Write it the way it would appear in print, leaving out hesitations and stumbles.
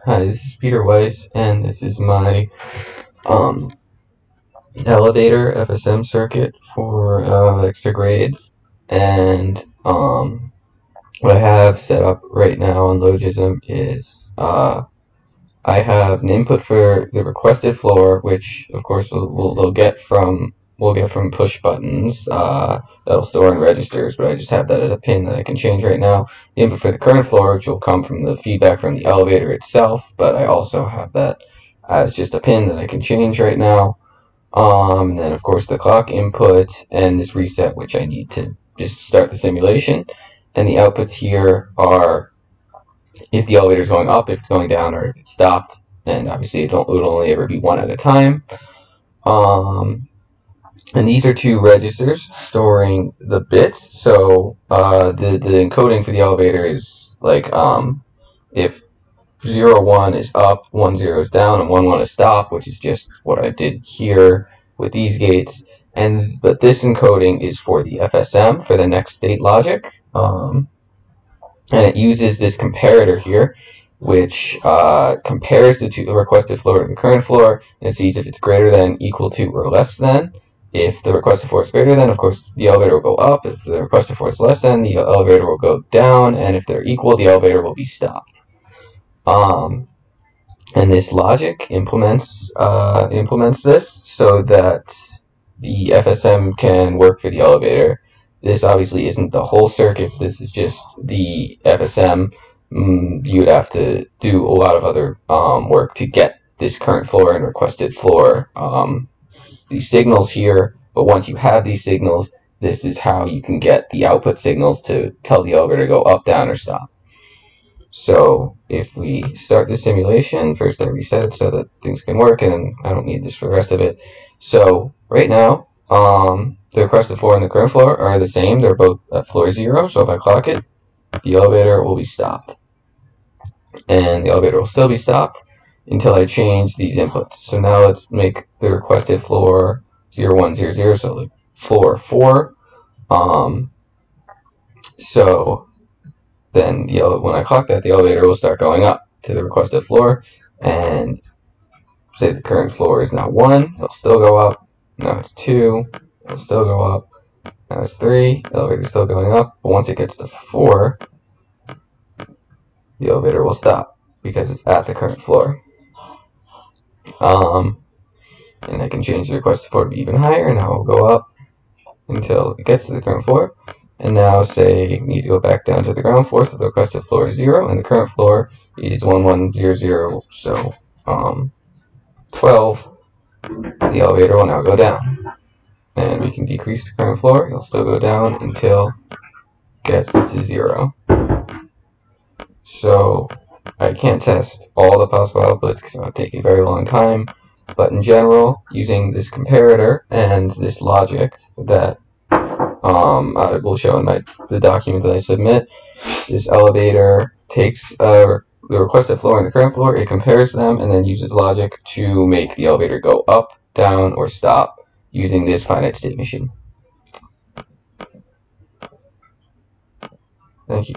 Hi, this is Peter Weiss, and this is my elevator FSM circuit for extra grade. And what I have set up right now on Logism is I have an input for the requested floor, which of course we'll get from push buttons that'll store in registers, but I just have that as a pin that I can change right now. The input for the current floor, which will come from the feedback from the elevator itself, but I also have that as just a pin that I can change right now. And then of course the clock input and this reset, which I need to just start the simulation. And the outputs here are if the elevator is going up, if it's going down, or if it's stopped. And obviously it will only ever be one at a time. And these are two registers storing the bits. So the encoding for the elevator is like if 0, 1 is up, 1, 0 is down, and 1, 1 is stop, which is just what I did here with these gates. But this encoding is for the FSM, for the next state logic. And it uses this comparator here, which compares the requested floor to the current floor, and it sees if it's greater than, equal to, or less than. If the requested floor is greater than, of course, the elevator will go up. If the requested floor is less than, the elevator will go down. And if they're equal, the elevator will be stopped. And this logic implements this so that the FSM can work for the elevator. This obviously isn't the whole circuit. This is just the FSM. You would have to do a lot of other work to get this current floor and requested floor, these signals here. But once you have these signals, this is how you can get the output signals to tell the elevator to go up, down, or stop. So if we start the simulation, first I reset it so that things can work, and I don't need this for the rest of it. So right now, the requested floor and the current floor are the same. They're both at floor 0, so if I clock it, the elevator will be stopped. And the elevator will still be stopped until I change these inputs. So now let's make the requested floor 0, 1, 0, 0, so like floor 4. So then when I clock that, the elevator will start going up to the requested floor, and say the current floor is now 1, it'll still go up. Now it's 2, it'll still go up. Now it's 3, the elevator is still going up, but once it gets to 4, the elevator will stop because it's at the current floor. And I can change the requested floor to be even higher, and now it'll go up until it gets to the current floor. And now say you need to go back down to the ground floor, so the requested floor is 0, and the current floor is 1, 1, 0, 0, so 12. The elevator will now go down. And we can decrease the current floor, it'll still go down until it gets to 0. So I can't test all the possible outputs because it would take a very long time, but in general, using this comparator and this logic that I will show in the document that I submit, this elevator takes the requested floor and the current floor, it compares them, and then uses logic to make the elevator go up, down, or stop using this finite state machine. Thank you.